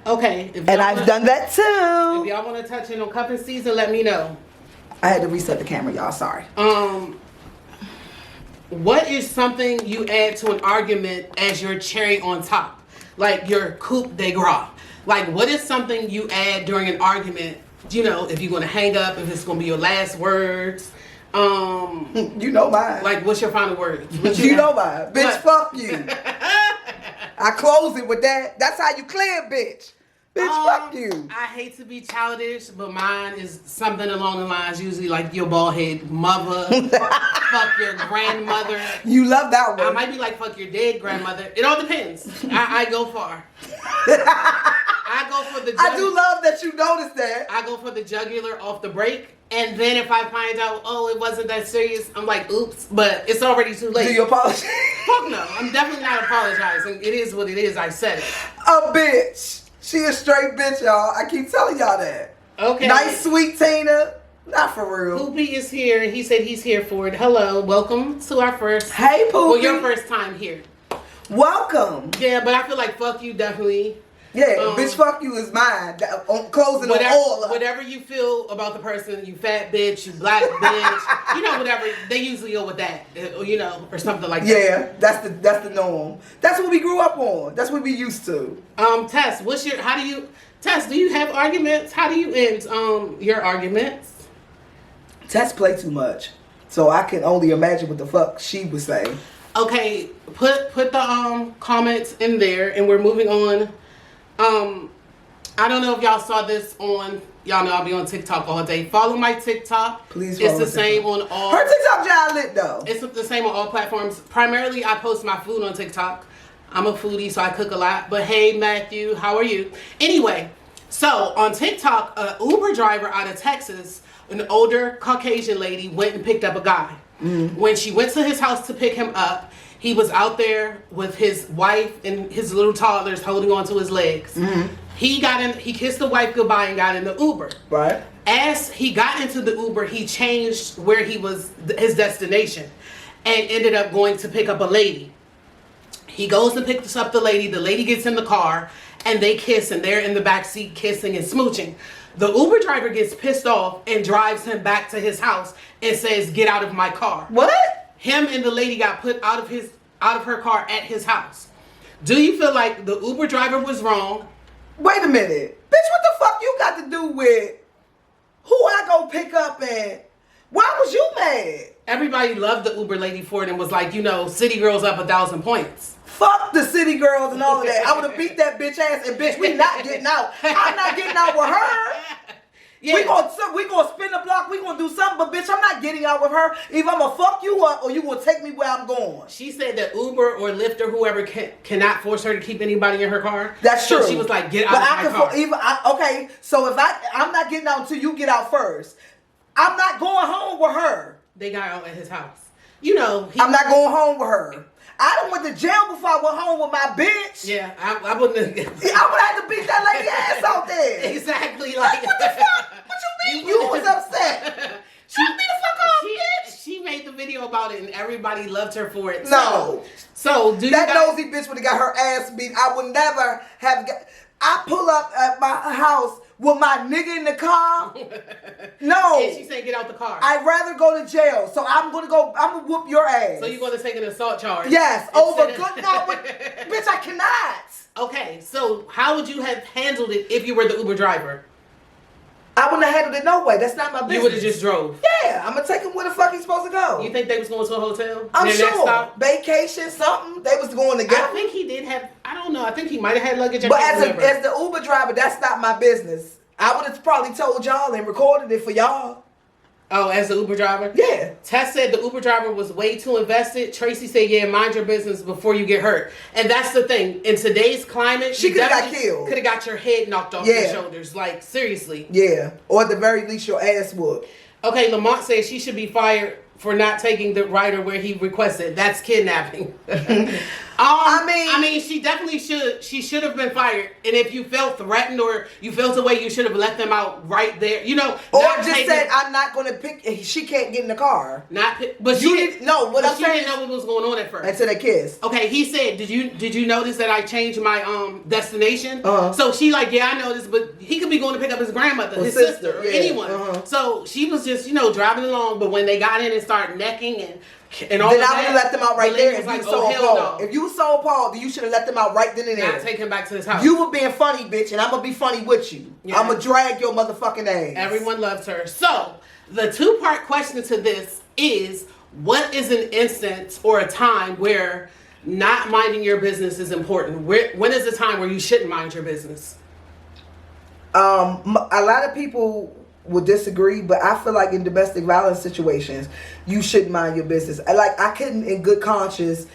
Okay. And I've done that If too. y'all want to touch in on cuffing season, let me know. I had to reset the camera, y'all. Sorry. What is something you add to an argument as your cherry on top? Like your coup de grace. Like, what is something you add during an argument? You know, if you're going to hang up, if it's going to be your last words. You know mine. Like, what's your final words? What You know mine. Bitch, What? fuck you. I close it with that. That's how you clear, bitch. Bitch, fuck you. I hate to be childish, but mine is something along the lines, usually like your bald head mother, fuck your grandmother. You love that one. I might be like fuck your dead grandmother. It all depends. I go far. I go for the. I do love that you noticed that. I go for the jugular off the break, and then if I find out, oh, it wasn't that serious, I'm like, oops, but it's already too late. Do you apologize? Fuck no, I'm definitely not apologizing. It is what it is. I said it. A bitch. She a straight bitch, y'all. I keep telling y'all that. Okay. Nice, sweet Tina. Not for real. Poopy is here. He said he's here for it. Hello, welcome to our first. Hey, Poopy. Well, your first time here. Welcome. Yeah, but I feel like fuck you definitely. Yeah, bitch, fuck you is mine. Closing Whatever, on all of whatever you feel about the person, you fat bitch, you black bitch, you know, whatever. They usually go with that, you know, or something like that. Yeah, that's the norm. That's what we grew up on. That's what we used to. Tess, Tess, do you have arguments? How do you end your arguments? Tess play too much, so I can only imagine what the fuck she would say. Okay, put the comments in there, and we're moving on. I don't know if y'all saw this on. Y'all know I'll be on TikTok all day. Follow my TikTok. Please follow. It's the same on all. Her TikTok job lit though. It's the same on all platforms. Primarily, I post my food on TikTok. I'm a foodie, so I cook a lot. But hey, Matthew, how are you? Anyway, so on TikTok, an Uber driver out of Texas, an older Caucasian lady, went and picked up a guy. When she went to his house to pick him up, he was out there with his wife and his little toddlers holding onto his legs. He got in. He kissed the wife goodbye and got in the Uber. Right. As he got into the Uber, he changed where he was, his destination, and ended up going to pick up a lady. He goes and picks up the lady. The lady gets in the car, and they kiss, and they're in the back seat kissing and smooching. The Uber driver gets pissed off and drives him back to his house and says, "Get out of my car." What? Him and the lady got put out of her car at his house. Do you feel like the Uber driver was wrong? Wait a minute. Bitch, what the fuck you got to do with who I go pick up and why was you mad? Everybody loved the Uber lady for it and was like, you know, city girls up 1,000 points. Fuck the city girls and all of that. I would have beat that bitch ass and bitch, we not getting out. I'm not getting out with her. Yeah. We gonna spin the block, we gonna do something, but bitch, I'm not getting out with her. Either I'm gonna fuck you up or you gonna take me where I'm going. She said that Uber or Lyft or whoever cannot force her to keep anybody in her car. That's true. So she was like, "Get out of my car." Okay, so if I'm not getting out until you get out first. I'm not going home with her. They got out at his house. You know, I'm not going home with her. I done went to jail before I went home with my bitch. Yeah, I wouldn't have. I would have to beat that lady ass out there. Exactly. Like, what the fuck? What you mean? You was upset. Tell me the fuck off, bitch. She made the video about it and everybody loved her for it. No. So do that you nosy bitch would have got her ass beat. I would never have got. I pull up at my house with my nigga in the car. No. And she said, "Get out the car." I'd rather go to jail. So I'm gonna whoop your ass. So you're gonna take an assault charge? Yes. Over good. No, bitch, I cannot. Okay. So how would you have handled it if you were the Uber driver? I wouldn't have handled it no way. That's not my business. You would have just drove. Yeah, I'm gonna take him where the fuck he's supposed to go. You think they was going to a hotel? I'm sure. Vacation, something. They was going together. I think he did have. I don't know. I think he might have had luggage. But as the Uber driver, that's not my business. I would have probably told y'all and recorded it for y'all. Oh, as the Uber driver? Yeah. Tess said the Uber driver was way too invested. Tracy said, "Yeah, mind your business before you get hurt." And that's the thing. In today's climate, she could have got killed. Could have got your head knocked off your shoulders. Like, seriously. Yeah. Or at the very least, your ass whooped. Okay, Lamont says she should be fired for not taking the rider where he requested. That's kidnapping. I mean, she definitely should. She should have been fired. And if you felt threatened or you felt away, you should have let them out right there. You know, or just said, "I'm not going to pick." She can't get in the car. But you didn't know. What I'm saying, she didn't know what was going on at first until they kissed. Okay, he said, "Did you notice that I changed my destination?" Uh-huh. So she like, "Yeah, I noticed," but he could be going to pick up his grandmother, his sister, or anyone. Uh-huh. So she was just driving along. But when they got in and started necking and all then of I would have let them out right there. If like, you so appalled, no. If you were so appalled, then you should have let them out right then and there. Not take him back to his house. You were being funny, bitch, and I'm gonna be funny with you. Yeah. I'm gonna drag your motherfucking ass. Everyone loves her. So the 2-part question to this is: what is an instance or a time where not minding your business is important? When is the time where you shouldn't mind your business? A lot of people would disagree, but I feel like in domestic violence situations, you shouldn't mind your business. Like, I couldn't, in good conscience.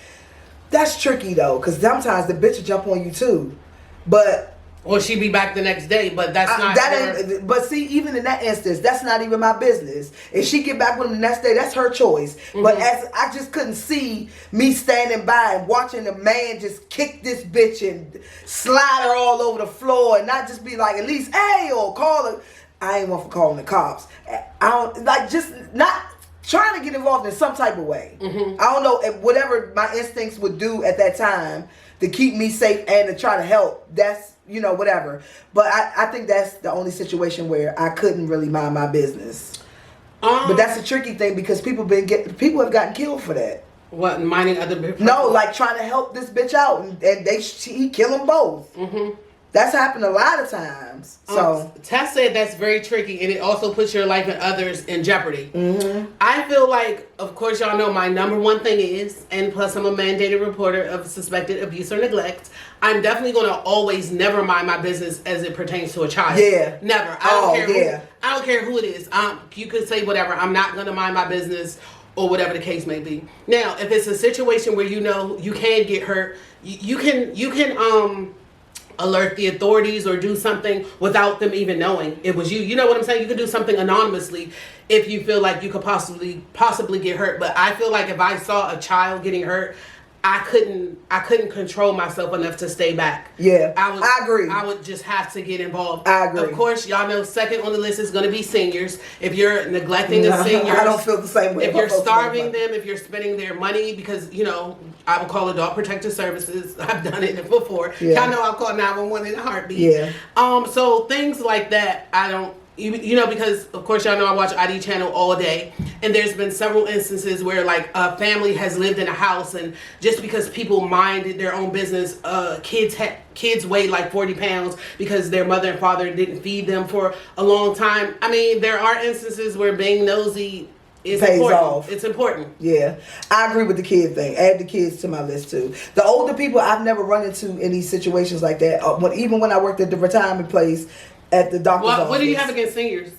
That's tricky though, because sometimes the bitch will jump on you too. But or she be back the next day, but that's not ain't. But see, even in that instance, that's not even my business. If she get back with him the next day, that's her choice. Mm-hmm. But as I just couldn't see me standing by and watching the man just kick this bitch and slide her all over the floor, and not just be like, at least, hey, or call her. I ain't one for calling the cops. I don't like, just not trying to get involved in some type of way. Mm-hmm. I don't know if whatever my instincts would do at that time to keep me safe and to try to help. That's whatever. But I think that's the only situation where I couldn't really mind my business. But that's a tricky thing because people have gotten killed for that. What, minding other people? No, like trying to help this bitch out and he kill them both. Mm-hmm. That's happened a lot of times. So Tess said that's very tricky, and it also puts your life and others in jeopardy. Mm-hmm. I feel like, of course, y'all know my number one thing is, and plus I'm a mandated reporter of suspected abuse or neglect. I'm definitely going to always never mind my business as it pertains to a child. Yeah, never. I don't care who it is. You could say whatever. I'm not going to mind my business or whatever the case may be. Now, if it's a situation where you can get hurt, you can alert the authorities or do something without them even knowing it was you. You know what I'm saying? You could do something anonymously if you feel like you could possibly get hurt. But I feel like if I saw a child getting hurt, I couldn't control myself enough to stay back. Yeah, I agree. I would just have to get involved. I agree. Of course, y'all know second on the list is going to be seniors. If you're neglecting the seniors, I don't feel the same way. If you're starving them, if you're spending their money, because I would call Adult Protective Services. I've done it before. Yeah. Y'all know I'll call 911 in a heartbeat. Yeah. So things like that, I don't. Because of course y'all know I watch ID channel all day, and there's been several instances where like a family has lived in a house, and just because people minded their own business, kids weighed like 40 pounds because their mother and father didn't feed them for a long time. I mean, there are instances where being nosy is important. Off. It's important. Yeah, I agree with the kid thing. Add the kids to my list too. The older people I've never run into in these situations like that. Even when I worked at the retirement place. At the doctor's office. What do you have against seniors?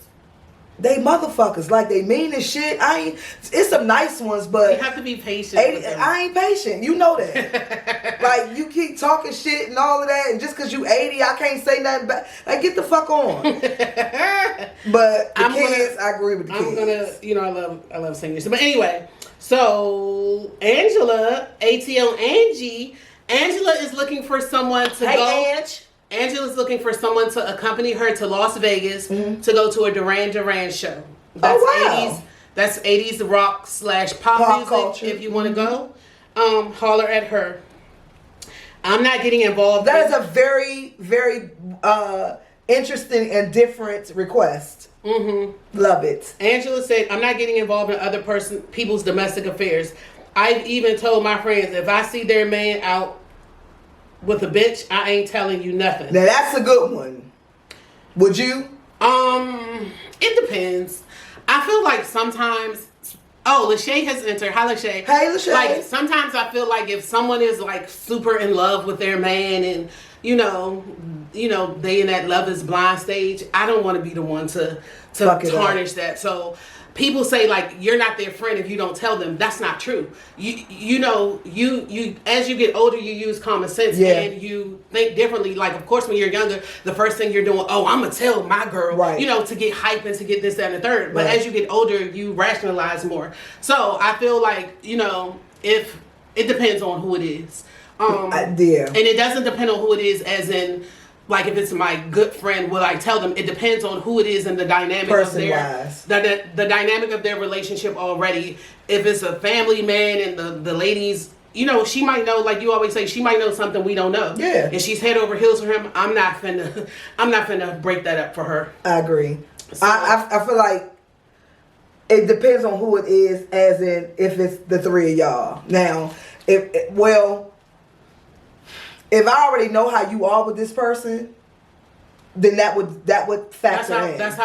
They motherfuckers. Like, they mean as shit. It's some nice ones, but you have to be patient. I ain't patient. You know that. Like, you keep talking shit and all of that, and just because you 80, I can't say nothing back. Like, get the fuck on. But kids, I agree with the kids. I love seniors. But anyway, so Angela, ATL Angie, Angela is looking for someone to go. Ange. Angela's looking for someone to accompany her to Las Vegas to go to a Duran Duran show. That's 80s. That's 80s rock / pop music. Culture. If you want to go, holler at her. I'm not getting involved. That is a very, very interesting and different request. Mm-hmm. Love it. Angela said, "I'm not getting involved in other people's domestic affairs. I've even told my friends if I see their man out with a bitch, I ain't telling you nothing." Now that's a good one. Would you? It depends. I feel like sometimes. Oh, Lachey has entered. Hi, Lachey. Hey, Lachey. Like sometimes I feel like if someone is like super in love with their man and they in that love is blind stage, I don't want to be the one to tarnish that. So people say like you're not their friend if you don't tell them. That's not true. You as you get older, you use common sense and you think differently. Like of course when you're younger, the first thing you're doing, I'm gonna tell my girl, right, to get hype and to get this, that, and the third. But as you get older, you rationalize more. So I feel like if it depends on who it is. Yeah. And it doesn't depend on who it is, as in, like, if it's my good friend, will I tell them? It depends on who it is and the dynamic of the dynamic of their relationship already. If it's a family man and the ladies, you know, she might know, like you always say, she might know something we don't know. Yeah. And she's head over heels for him. I'm not finna break that up for her. I agree. So, I feel like it depends on who it is, as in if it's the three of y'all. Now, if I already know how you are with this person, then that would factor in. That's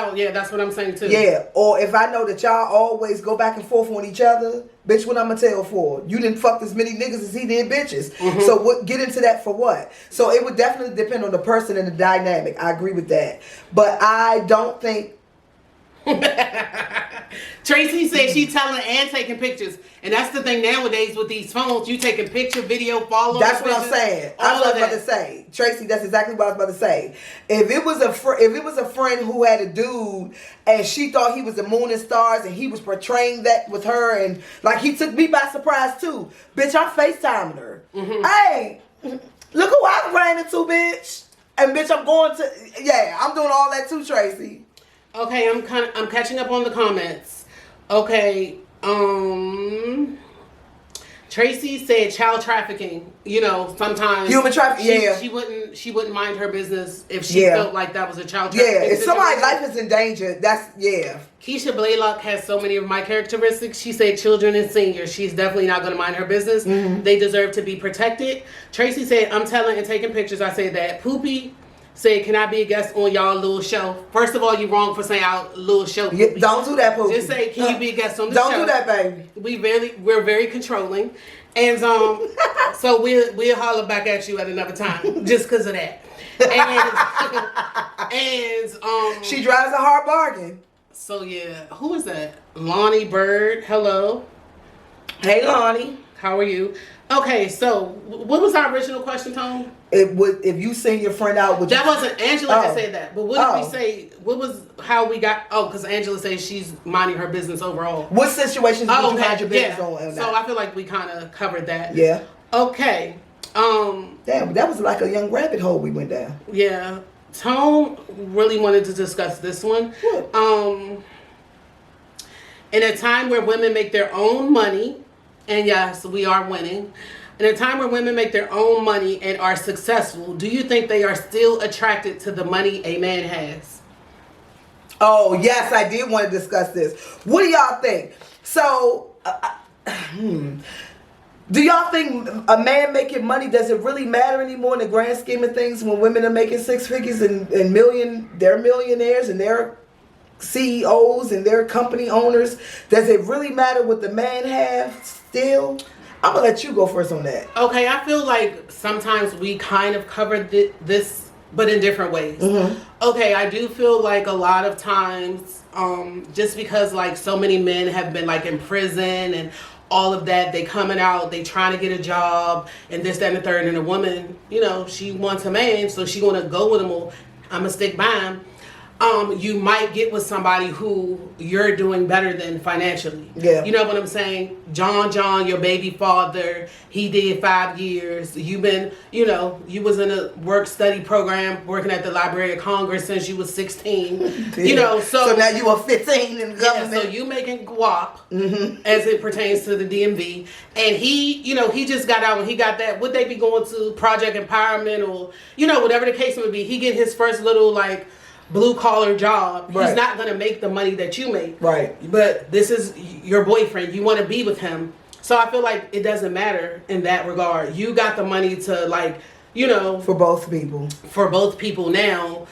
what I'm saying too. Yeah, or if I know that y'all always go back and forth on each other, bitch, what I'ma tell for? You didn't fuck as many niggas as he did bitches. Mm-hmm. So what? Get into that for what? So it would definitely depend on the person and the dynamic. I agree with that, but I don't think. Tracy said she telling and taking pictures, and that's the thing nowadays with these phones. You taking picture, video, follow. That's what I'm saying. I was about to say, Tracy. That's exactly what I was about to say. If it was a friend who had a dude and she thought he was the moon and stars and he was portraying that with her, and like he took me by surprise too, bitch. I'm FaceTiming her. Mm-hmm. Hey, look who I ran into, bitch. And bitch, I'm going to I'm doing all that too, Tracy. Okay, I'm catching up on the comments. Okay, Tracy said child trafficking. You know, sometimes human trafficking. She wouldn't mind her business if she felt like that was a child trafficking. Yeah, if somebody's life is in danger, Keisha Blaylock has so many of my characteristics. She said children and seniors. She's definitely not going to mind her business. Mm-hmm. They deserve to be protected. Tracy said, I'm telling and taking pictures. I said that. Poopy said, can I be a guest on y'all little show? First of all, you're wrong for saying our little show. Yeah, don't do that, Poopy. Just say, can you be a guest on the show? Don't do that, baby. We're very controlling. And so we'll holler back at you at another time. Just because of that. And she drives a hard bargain. So yeah, who is that? Lonnie Bird. Hello. Hey, Lonnie. How are you? Okay, so what was our original question, Tone? If you send your friend out, that wasn't Angela that said that. But what did we say? What was how we got? Oh, because Angela says she's minding her business overall. What situations did you mind your business on? So I feel like we kind of covered that. Yeah. Okay. Damn, that was like a young rabbit hole we went down. Yeah. Tone really wanted to discuss this one. What? In a time where women make their own money, and yes, we are winning. In a time where women make their own money and are successful, do you think they are still attracted to the money a man has? Oh, yes, I did want to discuss this. What do y'all think? So, do y'all think a man making money, does it really matter anymore in the grand scheme of things when women are making six figures and they're millionaires and they're CEOs and they're company owners? Does it really matter what the man has still? I'm going to let you go first on that. Okay, I feel like sometimes we kind of covered this, but in different ways. Mm-hmm. Okay, I do feel like a lot of times, just because like so many men have been like in prison and all of that, they coming out, they trying to get a job and this, that, and the third, and a woman, you know, she wants a man, so she going to go with him, or I'm going to stick by him. You might get with somebody who you're doing better than financially. Yeah. You know what I'm saying? John, your baby father, he did 5 years. You've been, you know, you was in a work study program working at the Library of Congress since you was 16. Yeah. You know, so now you are 15 in the government. Yeah, so you making guap as it pertains to the DMV. And he, you know, he just got out and he got that. Would they be going to Project Empowerment or, you know, whatever the case would be? He get his first little like blue collar job. Right. He's not going to make the money that you make. Right. But this is your boyfriend. You want to be with him. So I feel like it doesn't matter in that regard. You got the money to like, you know. For both people. For both people now.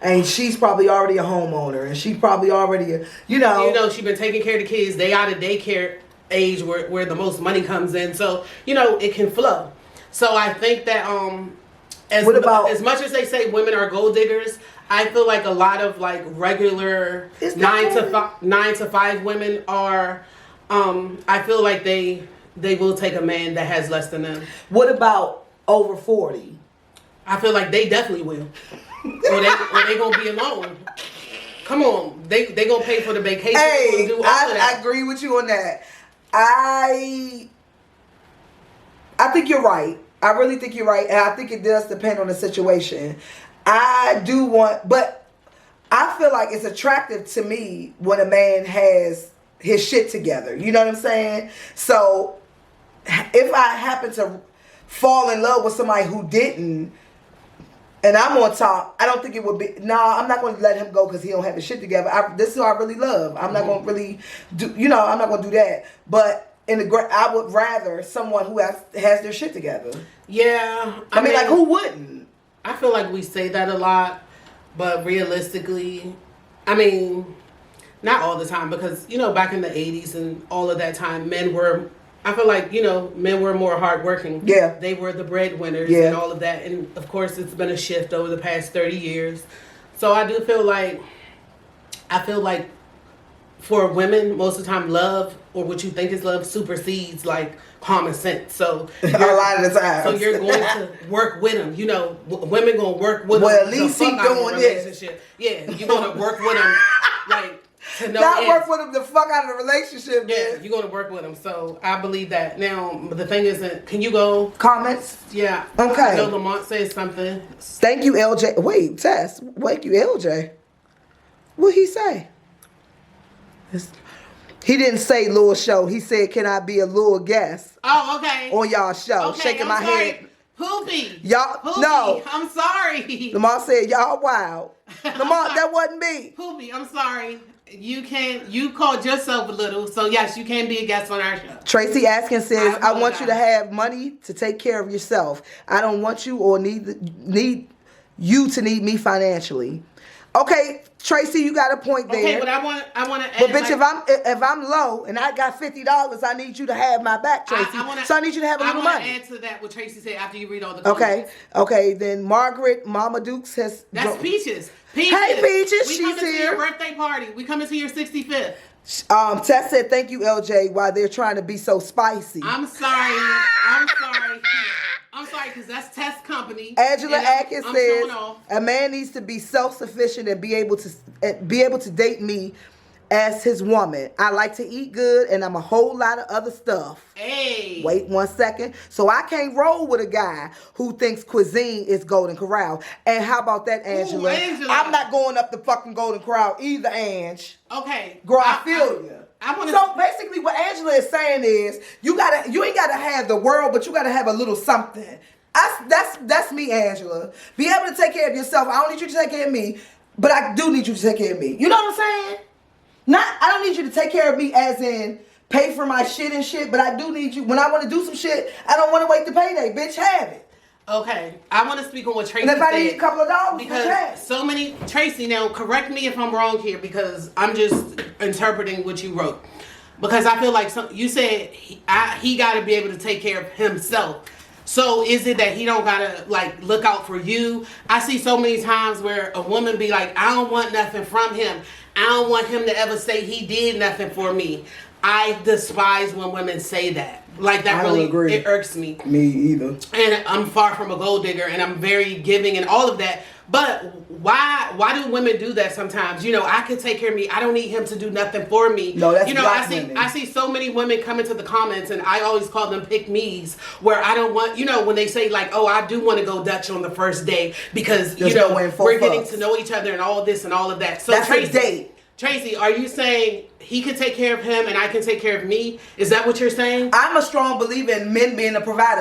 And she's probably already a homeowner. And she probably already, you know. You know, she's been taking care of the kids. They out of daycare age where the most money comes in. So, you know, it can flow. So I think that as much as they say women are gold diggers, I feel like a lot of like regular 9 to 5 women are. I feel like they will take a man that has less than them. What about over 40? I feel like they definitely will. or they gonna be alone. Come on, they gonna pay for the vacation. Hey, do all of that. I agree with you on that. I think you're right. I really think you're right, and I think it does depend on the situation. I do want, but I feel like it's attractive to me when a man has his shit together. You know what I'm saying? So if I happen to fall in love with somebody who didn't, and I'm on top, I don't think it would be. I'm not going to let him go because he don't have his shit together. This is who I really love. I'm not going to really do. I'm not going to do that. But I would rather someone who has their shit together. Yeah, I mean, like, who wouldn't? I feel like we say that a lot, but realistically, I mean, not all the time, because back in the 80s and all of that time, men were. I feel like, men were more hardworking. Yeah. They were the breadwinners and all of that. And, of course, it's been a shift over the past 30 years. So I do feel like, for women, most of the time, love, or what you think is love, supersedes, like, common sense. So a lot of the time. So you're going to work with them. Women going to work with them. Well, at least he doing this. Yeah, you're going to work with them, like, to no not end. Work with them the fuck out of the relationship. Yeah, man. you're going to work with them. So I believe that. Now, the thing isn't, can you go? Comments? Yeah. Okay. Joe Lamont says something. Thank you, LJ. Wait, Tess. Thank you, LJ. What'd he say? He didn't say little show. He said, can I be a little guest? Oh, okay. On y'all show. Okay, Shaking my head. Poopy. Y'all, Poopy. no. I'm sorry. Lamont said, y'all wild. Lamont, that wasn't me. Poopy, I'm sorry. You called yourself a little, so yes, you can be a guest on our show. Tracy Atkins says, I want you to have money to take care of yourself. I don't want you or need you to need me financially. Okay, Tracy, you got a point there. Okay, but I want to add. But bitch, if I'm low and I got $50, I need you to have my back, Tracy. So I need you to have a little money. I want to add to that what Tracy said after you read all the comments. Okay. Then Margaret, Mama Dukes has. That's Peaches. Hey, Peaches, we she's coming here. To your birthday party. We coming to your 65th. Tess said, thank you, LJ, while they're trying to be so spicy. I'm sorry, because that's Tess company. Angela Atkins says, a man needs to be self-sufficient and be able to date me as his woman. I like to eat good and I'm a whole lot of other stuff. Hey. Wait 1 second. So I can't roll with a guy who thinks cuisine is Golden Corral. And how about that, Angela? Ooh, Angela. I'm not going up the fucking Golden Corral either, Ange. Okay. Girl, I feel you. So basically what Angela is saying is you ain't gotta have the world, but you gotta have a little something. That's me, Angela. Be able to take care of yourself. I don't need you to take care of me, but I do need you to take care of me. You know what I'm saying? I don't need you to take care of me as in pay for my shit and shit, but I do need you. When I want to do some shit, I don't want to wait to payday. Bitch, have it. Okay, I want to speak on what Tracy said. And if I need a couple of dollars, because so many, Tracy, now correct me if I'm wrong here, because I'm just interpreting what you wrote. Because I feel like you said he got to be able to take care of himself. So is it that he don't gotta like look out for you? I see so many times where a woman be like, I don't want nothing from him. I don't want him to ever say he did nothing for me. I despise when women say that. Like that really, it irks me. Me either. And I'm far from a gold digger, and I'm very giving and all of that. But why do women do that sometimes? I can take care of me. I don't need him to do nothing for me. No, that's black women. I see so many women come into the comments, and I always call them pick-me's, where I don't want, when they say like, oh, I do want to go Dutch on the first day because, we're getting to know each other and all this and all of that. So that's a date. Tracy, are you saying he can take care of him and I can take care of me? Is that what you're saying? I'm a strong believer in men being a provider.